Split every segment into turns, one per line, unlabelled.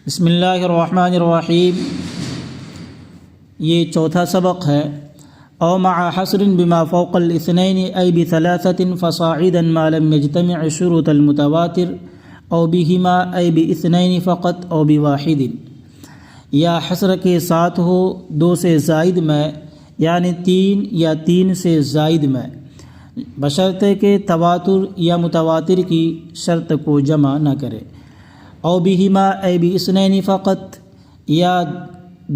بسم اللہ الرحمن الرحیم۔ یہ چوتھا سبق ہے۔ او مع حصر بما فوق الاثنین ای بثلاثۃ فصاعدا ما لم يجتمع شروط المتواتر او بہما ای باثنین فقط او بواحد، یا حصر کے ساتھ ہو دو سے زائد میں، یعنی تین یا تین سے زائد میں، بشرطے کہ تواتر یا متواتر کی شرط کو جمع نہ کرے۔ او بہما ای باثنین فقط، یا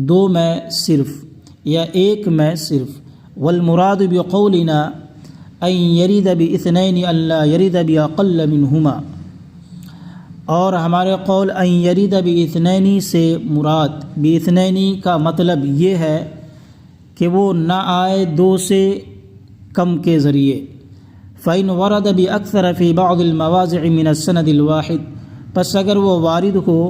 دو میں صرف یا ایک میں صرف۔ والمراد بقولنا ان یرید باثنین الا یرید باقل منہما، اور ہمارے قول ان یرید باثنین سے مراد باثنین کا مطلب یہ ہے کہ وہ نہ آئے دو سے کم کے ذریعے۔ فإن ورد بأكثر في بعض المواضع من السند الواحد، پس اگر وہ وارد ہو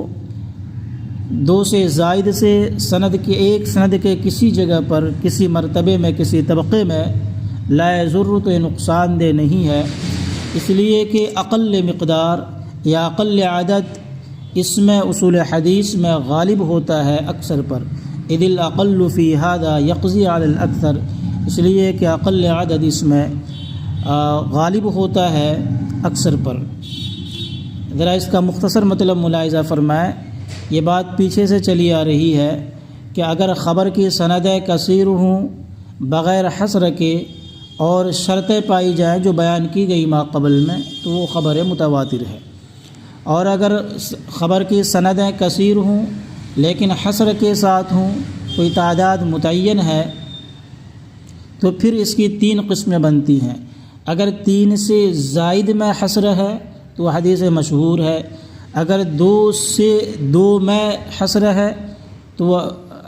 دو سے زائد سے سند کے ایک سند کے کسی جگہ پر، کسی مرتبے میں، کسی طبقے میں، لا یضر، تو یہ نقصان دہ نہیں ہے، اس لیے کہ اقل مقدار یا اقل عدد اس میں اصول حدیث میں غالب ہوتا ہے اکثر پر۔ اذ الاقل فی ھذا یقضی علی الاکثر، اس لیے کہ اقل عدد اس میں غالب ہوتا ہے اکثر پر۔ ذرا اس کا مختصر مطلب ملاحظہ فرمائیں۔ یہ بات پیچھے سے چلی آ رہی ہے کہ اگر خبر کی سندیں کثیر ہوں بغیر حصر کے اور شرطیں پائی جائیں جو بیان کی گئی ما قبل میں، تو وہ خبر متواتر ہے، اور اگر خبر کی سندیں کثیر ہوں لیکن حصر کے ساتھ ہوں، کوئی تعداد متعین ہے، تو پھر اس کی تین قسمیں بنتی ہیں۔ اگر تین سے زائد میں حصر ہے تو حدیث مشہور ہے، اگر دو سے دو میں حصر ہے تو وہ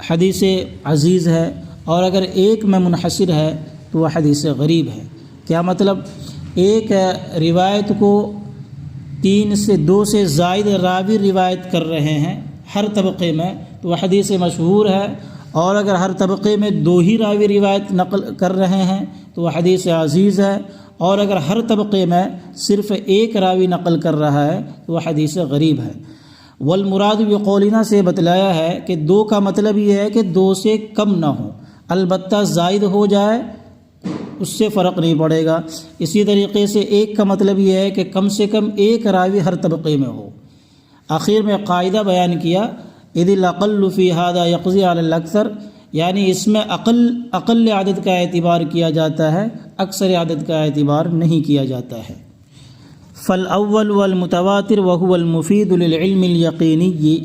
حدیث عزیز ہے، اور اگر ایک میں منحصر ہے تو وہ حدیث غریب ہے۔ کیا مطلب؟ ایک روایت کو تین سے دو سے زائد راوی روایت کر رہے ہیں ہر طبقے میں تو وہ حدیث مشہور ہے، اور اگر ہر طبقے میں دو ہی راوی روایت نقل کر رہے ہیں تو وہ حدیث عزیز ہے، اور اگر ہر طبقے میں صرف ایک راوی نقل کر رہا ہے تو وہ حدیث غریب ہے۔ والمراد بقولنا سے بتلایا ہے کہ دو کا مطلب یہ ہے کہ دو سے کم نہ ہو، البتہ زائد ہو جائے اس سے فرق نہیں پڑے گا۔ اسی طریقے سے ایک کا مطلب یہ ہے کہ کم سے کم ایک راوی ہر طبقے میں ہو۔ آخر میں قاعدہ بیان کیا، اذ الاقل فی ھذا یقضی علی الاکثر، یعنی اس میں اقل عدد کا اعتبار کیا جاتا ہے، اکثر عدد کا اعتبار نہیں کیا جاتا ہے۔ فالاول والمتواتر وهو المفید للعلم الیقینی،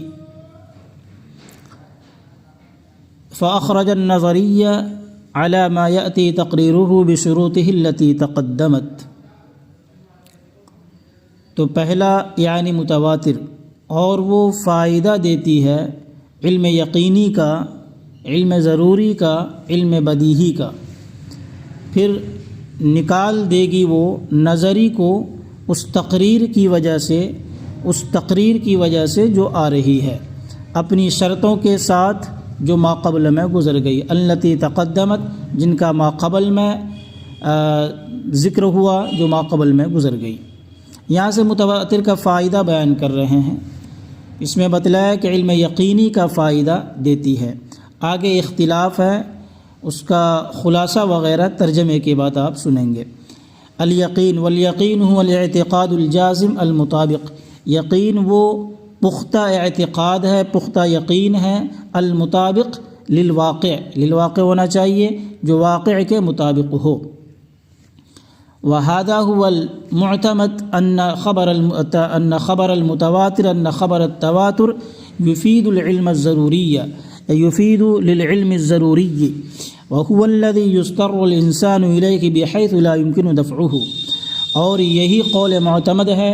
فاخرج النظری على ما یأتی تقریرہ بشروطہ التي تقدمت۔ تو پہلا یعنی متواتر، اور وہ فائدہ دیتی ہے علم یقینی کا، علم ضروری کا، علم بدیہی کا، پھر نکال دے گی وہ نظری کو اس تقریر کی وجہ سے جو آ رہی ہے، اپنی شرطوں کے ساتھ جو ما قبل میں گزر گئی، التی تقدمت، جن کا ما قبل میں ذکر ہوا، جو ما قبل میں گزر گئی۔ یہاں سے متواتر کا فائدہ بیان کر رہے ہیں۔ اس میں بتلایا کہ علم یقینی کا فائدہ دیتی ہے۔ آگے اختلاف ہے، اس کا خلاصہ وغیرہ ترجمے کے بعد آپ سنیں گے۔ الیقین، والیقین هو الاعتقاد الجازم المطابق، یقین وہ پختہ اعتقاد ہے، پختہ یقین ہے، المطابق للواقع، للواقع ہونا چاہیے جو واقع کے مطابق ہو۔ وهذا هو المعتمد ان خبر المتواتر ان خبر التواتر يفيد العلم الضروري، يفيد للعلم الضروري وهو الذي يضطر الانسان اليه بحيث لا يمكن دفعه، اور یہی قول معتمد ہے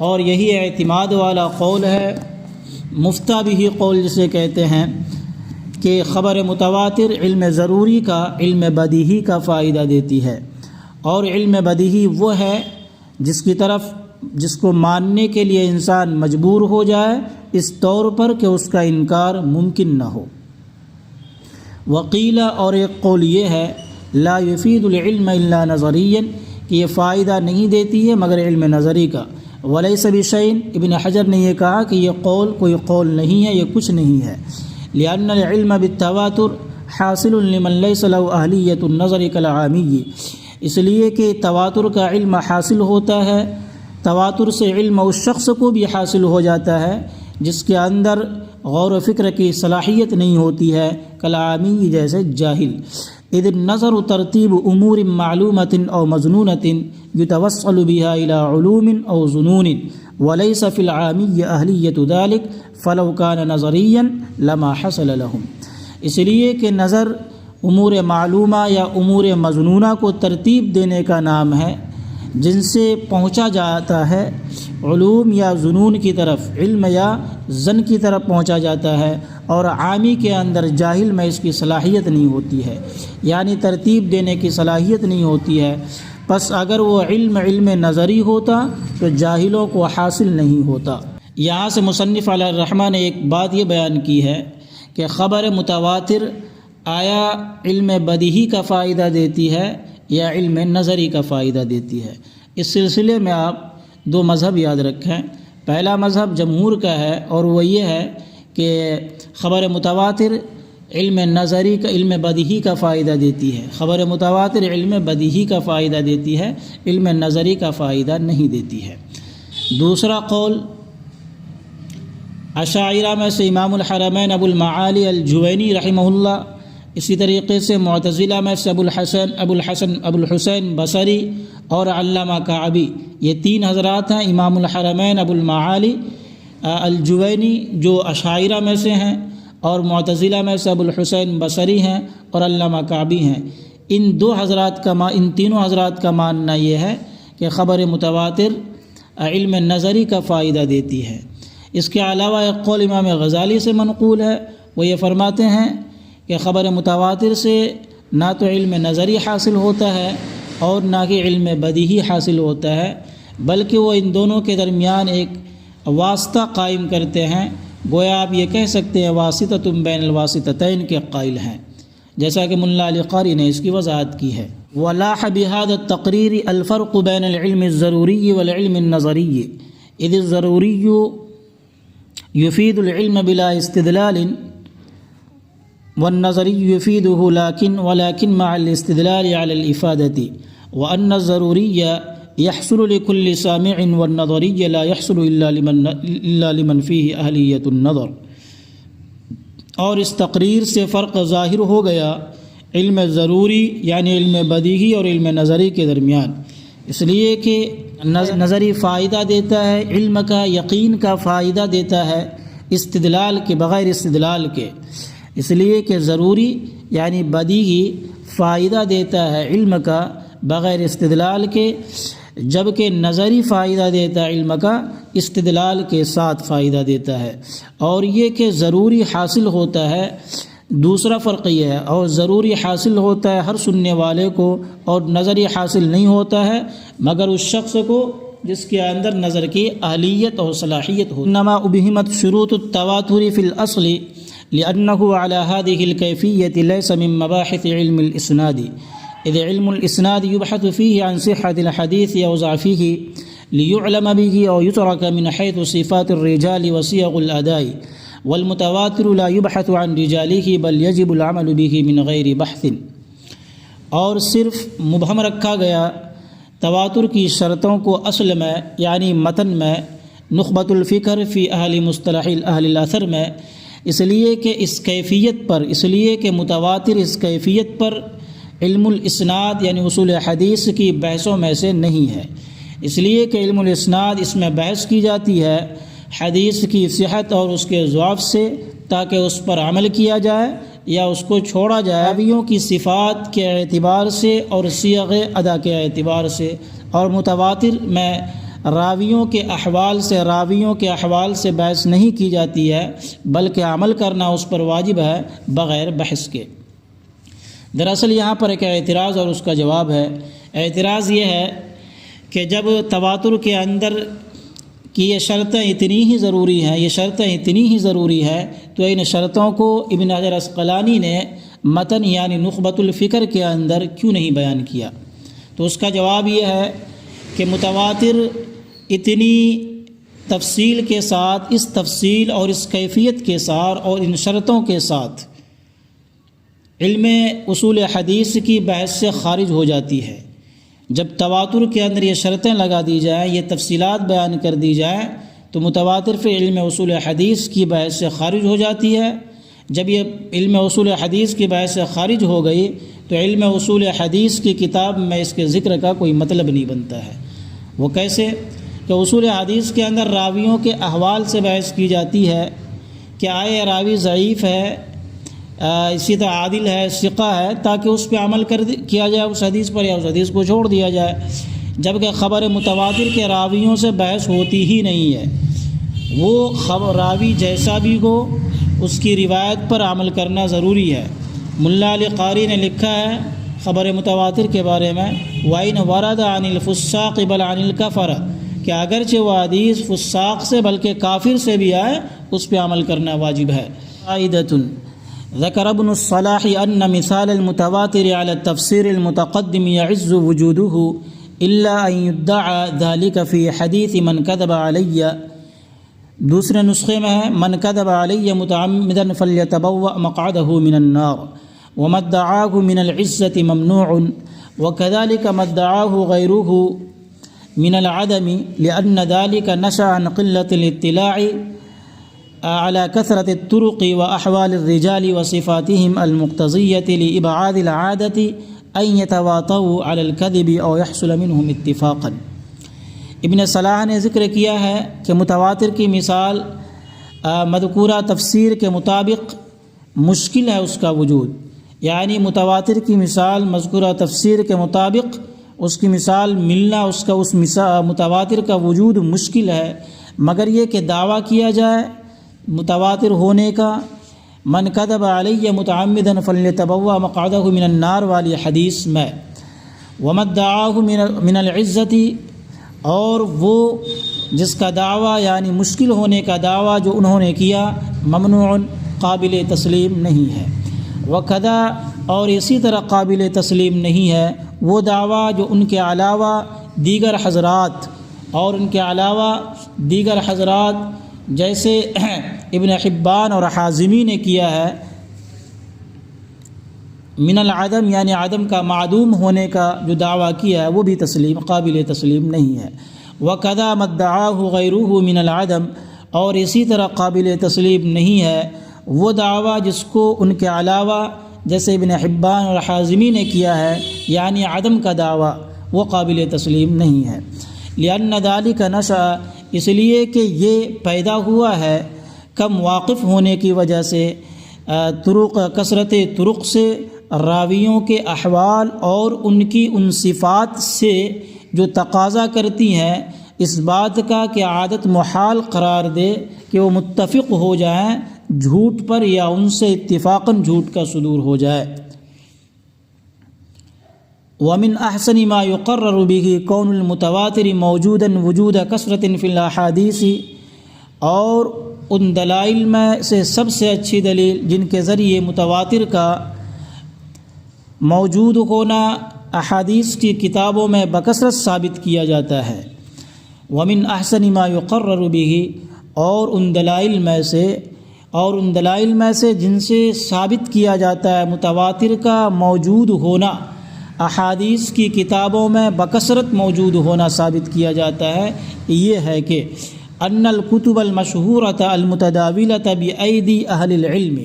اور یہی اعتماد والا قول ہے، مفتہ بھی قول جسے کہتے ہیں، کہ خبر متواتر علم ضروری کا، علم بدیہی کا فائدہ دیتی ہے، اور علم بدیہی وہ ہے جس کو ماننے کے لیے انسان مجبور ہو جائے اس طور پر کہ اس کا انکار ممکن نہ ہو۔ وقیل، اور ایک قول یہ ہے، لا یفید العلم الا نظریا، کہ یہ فائدہ نہیں دیتی ہے مگر علم نظری کا، ولیس بشیء، ابن حجر نے یہ کہا کہ یہ قول کوئی قول نہیں ہے، یہ کچھ نہیں ہے، لأن العلم بالتواتر حاصل لمن لیس له اہلیت النظر کالعامی، اس لیے کہ تواتر کا علم حاصل ہوتا ہے، تواتر سے علم اس شخص کو بھی حاصل ہو جاتا ہے جس کے اندر غور و فکر کی صلاحیت نہیں ہوتی ہے، کالعامی جیسے جاہل۔ اذ النظر ترتیب امور معلومۃ او مظنونۃ یتوصل بها الى علوم او ظنون وليس في العامی اہلیت ذلك فلو كان نظریا لما حصل لهم، اس لیے کہ نظر امور معلومہ یا امور مظنونہ کو ترتیب دینے کا نام ہے جن سے پہنچا جاتا ہے علوم یا ظنون کی طرف، علم یا ظن کی طرف پہنچا جاتا ہے، اور عامی کے اندر جاہل میں اس کی صلاحیت نہیں ہوتی ہے، یعنی ترتیب دینے کی صلاحیت نہیں ہوتی ہے۔ پس اگر وہ علم نظری ہوتا تو جاہلوں کو حاصل نہیں ہوتا۔ یہاں سے مصنف علیہ الرحمہ نے ایک بات یہ بیان کی ہے کہ خبر متواتر آیا علم بدیہی کا فائدہ دیتی ہے یا علم نظری کا فائدہ دیتی ہے۔ اس سلسلے میں آپ دو مذہب یاد رکھیں۔ پہلا مذہب جمہور کا ہے اور وہ یہ ہے کہ خبر متواتر علم نظری کا، علم بدیہی کا فائدہ دیتی ہے، خبر متواتر علم بدیہی کا فائدہ دیتی ہے، علم نظری کا فائدہ نہیں دیتی ہے۔ دوسرا قول اشاعرہ میں سے امام الحرمین ابو المعالی الجوینی رحمہ اللہ، اسی طریقے سے معتزلہ میں سے ابو الحسین بصری اور علامہ کعبی، یہ تین حضرات ہیں، امام الحرمین ابو المعالی الجوینی جو اشاعرہ میں سے ہیں، اور معتزلہ میں سے ابو الحسین بصری ہیں اور علامہ کعبی ہیں۔ ان تینوں حضرات کا ماننا یہ ہے کہ خبر متواتر علم نظری کا فائدہ دیتی ہے۔ اس کے علاوہ ایک قول امام غزالی سے منقول ہے، وہ یہ فرماتے ہیں کہ خبر متواتر سے نہ تو علم نظری حاصل ہوتا ہے اور نہ کہ علم بدیہی حاصل ہوتا ہے، بلکہ وہ ان دونوں کے درمیان ایک واسطہ قائم کرتے ہیں، گویا آپ یہ کہہ سکتے ہیں واسطۃ بین الواسطتین کے قائل ہیں، جیسا کہ ملا علی قاری نے اس کی وضاحت کی ہے۔ وَلَاحَ بِهَذَا التَّقْرِيرِ الْفَرْقُ بَيْنَ الْعِلْمِ الضَّرُورِيِّ وَالْعِلْمِ النَّظَرِيِّ إِذِ الضَّرُورِيُّ يُفِيدُ الْعِلْمَ بِلَا اسْتِدْلَالٍ وَالنَّظَرِيُّ يُفِيدُهُ ولكن مع الاستدلال على الإفادة، وأن الضروري يحصل لكل سامع والنظري لا يحصل إلا لمن فيه أهلية النظر۔ اور اس تقریر سے فرق ظاہر ہو گیا علم ضروری یعنی علم بدیہی اور علم نظری کے درمیان، اس لیے کہ نظری فائدہ دیتا ہے، علم کا یقین کا فائدہ دیتا ہے استدلال کے بغیر استدلال کے، اس لیے کہ ضروری یعنی بدیہی فائدہ دیتا ہے علم کا بغیر استدلال کے، جبکہ نظری فائدہ دیتا ہے علم کا استدلال کے ساتھ فائدہ دیتا ہے۔ اور یہ کہ ضروری حاصل ہوتا ہے، دوسرا فرق یہ ہے، اور ضروری حاصل ہوتا ہے ہر سننے والے کو، اور نظری حاصل نہیں ہوتا ہے مگر اس شخص کو جس کے اندر نظر کی اہلیت اور صلاحیت ہو۔ انما ابہمت شروط التواتر فی الاصل لأنه على هذه الكيفية ليس من مباحث علم الإسناد، إذ علم الإسناد يبحث فيه عن صحة الحديث أو ضعفه ليعلم به أو يترك من حيث صفات الرجال وصيغ الأداء، والمتواتر لا يبحث عن رجاله بل يجب العمل به من غير بحث۔ اور صرف مبہم رکھا گیا تواتر کی شرطوں کو اصل میں یعنی متن میں، نخبۃ الفکر فی اہل مصطلح اہل الاثر میں، اس لیے کہ اس کیفیت پر، اس لیے کہ متواتر اس کیفیت پر علم الاسناد یعنی اصول حدیث کی بحثوں میں سے نہیں ہے، اس لیے کہ علم الاسناد اس میں بحث کی جاتی ہے حدیث کی صحت اور اس کے ضعف سے، تاکہ اس پر عمل کیا جائے یا اس کو چھوڑا جائے، راویوں کی صفات کے اعتبار سے اور صیغ ادا کے اعتبار سے، اور متواتر میں راویوں کے احوال سے بحث نہیں کی جاتی ہے، بلکہ عمل کرنا اس پر واجب ہے بغیر بحث کے۔ دراصل یہاں پر ایک اعتراض اور اس کا جواب ہے۔ اعتراض یہ ہے کہ جب تواتر کے اندر کی یہ شرطیں اتنی ہی ضروری ہیں، تو ان شرطوں کو ابن حجر عسقلانی نے متن یعنی نخبۃ الفکر کے اندر کیوں نہیں بیان کیا؟ تو اس کا جواب یہ ہے کہ متواتر اتنی تفصیل کے ساتھ، اس تفصیل اور اس کیفیت کے ساتھ اور ان شرطوں کے ساتھ علم اصول حدیث کی بحث سے خارج ہو جاتی ہے۔ جب تواتر کے اندر یہ شرطیں لگا دی جائیں، یہ تفصیلات بیان کر دی جائیں، تو متواتر فی علم اصول حدیث کی بحث سے خارج ہو جاتی ہے۔ جب یہ علم اصول حدیث کی بحث سے خارج ہو گئی تو علم اصول حدیث کی کتاب میں اس کے ذکر کا کوئی مطلب نہیں بنتا ہے۔ وہ کیسے کہ اصول حدیث کے اندر راویوں کے احوال سے بحث کی جاتی ہے کہ آئے راوی ضعیف ہے، اسی طرح عادل ہے، ثقہ ہے، تاکہ اس پہ عمل کیا جائے اس حدیث پر، یا اس حدیث کو چھوڑ دیا جائے۔ جبکہ خبر متواتر کے راویوں سے بحث ہوتی ہی نہیں ہے۔ وہ راوی جیسا بھی ہو اس کی روایت پر عمل کرنا ضروری ہے۔ ملا علی قاری نے لکھا ہے خبر متواتر کے بارے میں، وَإِنْ وَرَدَ عَنِ الْفُسَّاقِ بَلْ عَنِ الْكَفَرِ، کہ اگرچہ وہ حدیث فساق سے بلکہ کافر سے بھی آئے اس پہ عمل کرنا واجب ہے۔ قاعدۃ ذکر ابن الصلاح ان مثال المتواتر على التفسير المتقدم يعز وجوده الا ان يدعى ذلك في حديث من كذب علي، دوسرے نسخے میں ہے من كذب علي متعمدا فليتبوأ مقعده من النار، وما ادعاه من العزة ممنوع، وكذلك ما ادعاه غيره من العدم لأن ذلك نشأ عن قلة الاطلاع على كثرة الطرق وأحوال الرجال وصفاتهم المقتضية لإبعاد العادة أن يتواطؤوا على الكذب أو يحصل منهم اتفاقا۔ ابن صلاح نے ذکر کیا ہے کہ متواتر کی مثال مذکورہ تفسیر کے مطابق مشکل ہے اس کا وجود، یعنی متواتر کی مثال مذکورہ تفسیر کے مطابق اس کی مثال ملنا، اس متواتر کا وجود مشکل ہے، مگر یہ کہ دعویٰ کیا جائے متواتر ہونے کا، من کذب علی متعمدا فلیتبوأ مقعدہ من النار والی حدیث میں، وما ادعاہ من العزت، اور وہ جس کا دعویٰ یعنی مشکل ہونے کا دعویٰ جو انہوں نے کیا، ممنوع قابل تسلیم نہیں ہے، وکذا اور اسی طرح قابل تسلیم نہیں ہے وہ دعویٰ جو ان کے علاوہ دیگر حضرات جیسے ابن حبان اور حازمی نے کیا ہے، من العدم یعنی عدم کا، معدوم ہونے کا جو دعویٰ کیا ہے وہ بھی قابل تسلیم نہیں ہے، وَكَذَا مَدَّعَاهُ غَيْرُهُ مِنَ الْعَدَمِ، اور اسی طرح قابل تسلیم نہیں ہے وہ دعویٰ جس کو ان کے علاوہ جیسے ابن حبان اور حازمی نے کیا ہے، یعنی عدم کا دعویٰ، وہ قابل تسلیم نہیں ہے۔ لِأَنَّ ذَلِكَ نَشَأَ، اس لیے کہ یہ پیدا ہوا ہے کم واقف ہونے کی وجہ سے، کثرت طرق سے، راویوں کے احوال اور ان کی ان صفات سے جو تقاضا کرتی ہیں اس بات کا کہ عادت محال قرار دے کہ وہ متفق ہو جائیں جھوٹ پر، یا ان سے اتفاقاً جھوٹ کا صدور ہو جائے۔ ومن احسن ما يقرر به كون المتواتر موجودا وجود كثرة في الاحاديث، اور ان دلائل میں سے سب سے اچھی دلیل جن کے ذریعے متواتر کا موجود ہونا احادیث کی کتابوں میں بکثرت ثابت کیا جاتا ہے۔ ومن احسن ما يقرر به، اور ان دلائل میں سے جن سے ثابت کیا جاتا ہے متواتر کا موجود ہونا، احادیث کی کتابوں میں بکثرت موجود ہونا ثابت کیا جاتا ہے، یہ ہے کہ ان الکتب المشہورۃ المتداولۃ بأیدی اہل العلم،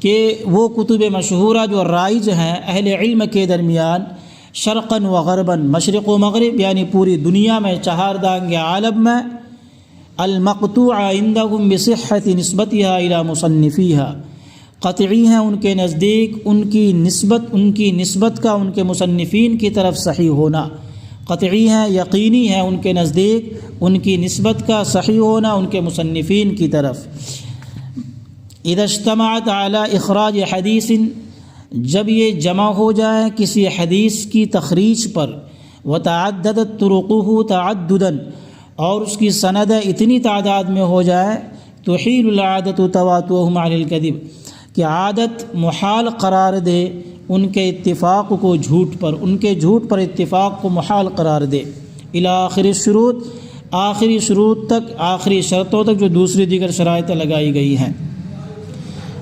کہ وہ کتب مشہورہ جو رائج ہیں اہل علم کے درمیان، شرقاً و غرباً، مشرق و مغرب یعنی پوری دنیا میں، چہار دانگ عالم میں، المقطوع عندهم بصحت نسبتها الى مصنفیها، قطعی ہیں ان کے نزدیک ان کی نسبت کا ان کے مصنفین کی طرف صحیح ہونا، قطعی ہیں، یقینی ہے ان کے نزدیک ان کی نسبت کا صحیح ہونا ان کے مصنفین کی طرف۔ اذا اجتمعت على اخراج حدیث، جب یہ جمع ہو جائے کسی حدیث کی تخریج پر، وتعددت طرقه تعددا، اور اس کی سند اتنی تعداد میں ہو جائے، تحیل العادت تواطؤهم عن الكذب، کہ عادت محال قرار دے ان کے اتفاق کو جھوٹ پر، ان کے جھوٹ پر اتفاق کو محال قرار دے، الی آخر الشروط، آخری شروط تک، آخری شرطوں تک جو دوسری دیگر شرائط لگائی گئی ہیں۔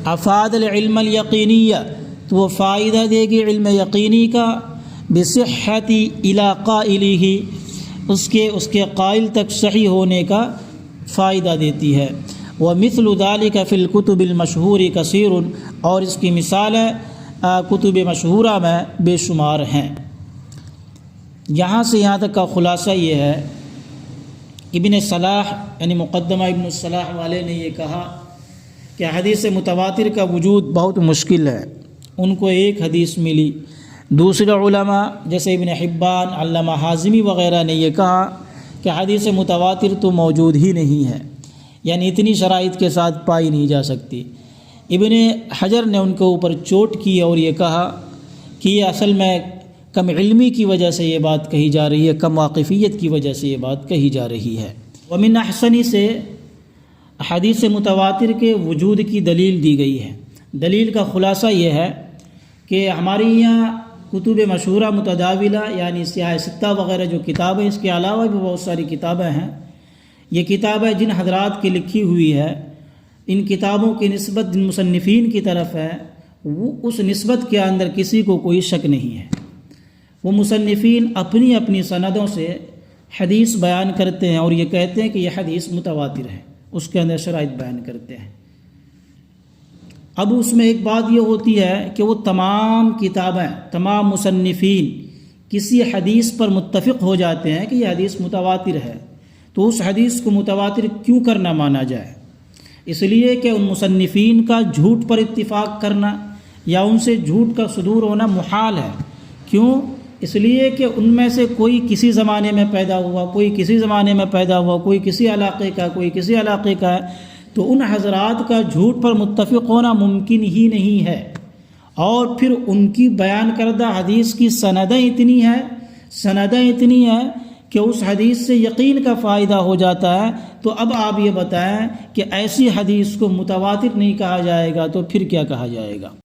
افاد العلم الیقینیہ، تو وہ فائدہ دے گی علم یقینی کا، بصحت الی قائلہ، اس کے قائل تک صحیح ہونے کا فائدہ دیتی ہے۔ ومثل ذلك فی الکتب المشہور کثیر، اور اس کی مثالیں کتب مشہورہ میں بے شمار ہیں۔ یہاں سے یہاں تک کا خلاصہ یہ ہے، ابن صلاح یعنی مقدمہ ابن الصلاح والے نے یہ کہا کہ حدیث متواتر کا وجود بہت مشکل ہے، ان کو ایک حدیث ملی۔ دوسرے علماء جیسے ابن حبان، علامہ حازمی وغیرہ نے یہ کہا کہ حدیث متواتر تو موجود ہی نہیں ہے، یعنی اتنی شرائط کے ساتھ پائی نہیں جا سکتی۔ ابن حجر نے ان کے اوپر چوٹ کی اور یہ کہا کہ یہ اصل میں کم علمی کی وجہ سے یہ بات کہی جا رہی ہے، کم واقفیت کی وجہ سے یہ بات کہی جا رہی ہے۔ ومن احسن سے حدیث متواتر کے وجود کی دلیل دی گئی ہے۔ دلیل کا خلاصہ یہ ہے کہ ہمارے یہاں کتب مشہورہ متداولہ یعنی سیاہ ستہ وغیرہ جو کتابیں، اس کے علاوہ بھی بہت ساری کتابیں ہیں۔ یہ کتابیں جن حضرات کی لکھی ہوئی ہے، ان کتابوں کی نسبت جن مصنفین کی طرف ہے، وہ اس نسبت کے اندر کسی کو کوئی شک نہیں ہے۔ وہ مصنفین اپنی اپنی سندوں سے حدیث بیان کرتے ہیں اور یہ کہتے ہیں کہ یہ حدیث متواتر ہے، اس کے اندر شرائط بیان کرتے ہیں۔ اب اس میں ایک بات یہ ہوتی ہے کہ وہ تمام کتابیں، تمام مصنفین کسی حدیث پر متفق ہو جاتے ہیں کہ یہ حدیث متواتر ہے، تو اس حدیث کو متواتر کیوں کرنا مانا جائے؟ اس لیے کہ ان مصنفین کا جھوٹ پر اتفاق کرنا یا ان سے جھوٹ کا صدور ہونا محال ہے۔ کیوں؟ اس لیے کہ ان میں سے کوئی کسی زمانے میں پیدا ہوا، کوئی کسی زمانے میں پیدا ہوا، کوئی کسی علاقے کا، کوئی کسی علاقے کا ہے، تو ان حضرات کا جھوٹ پر متفق ہونا ممکن ہی نہیں ہے۔ اور پھر ان کی بیان کردہ حدیث کی سندیں اتنی ہیں کہ اس حدیث سے یقین کا فائدہ ہو جاتا ہے۔ تو اب آپ یہ بتائیں کہ ایسی حدیث کو متواتر نہیں کہا جائے گا تو پھر کیا کہا جائے گا؟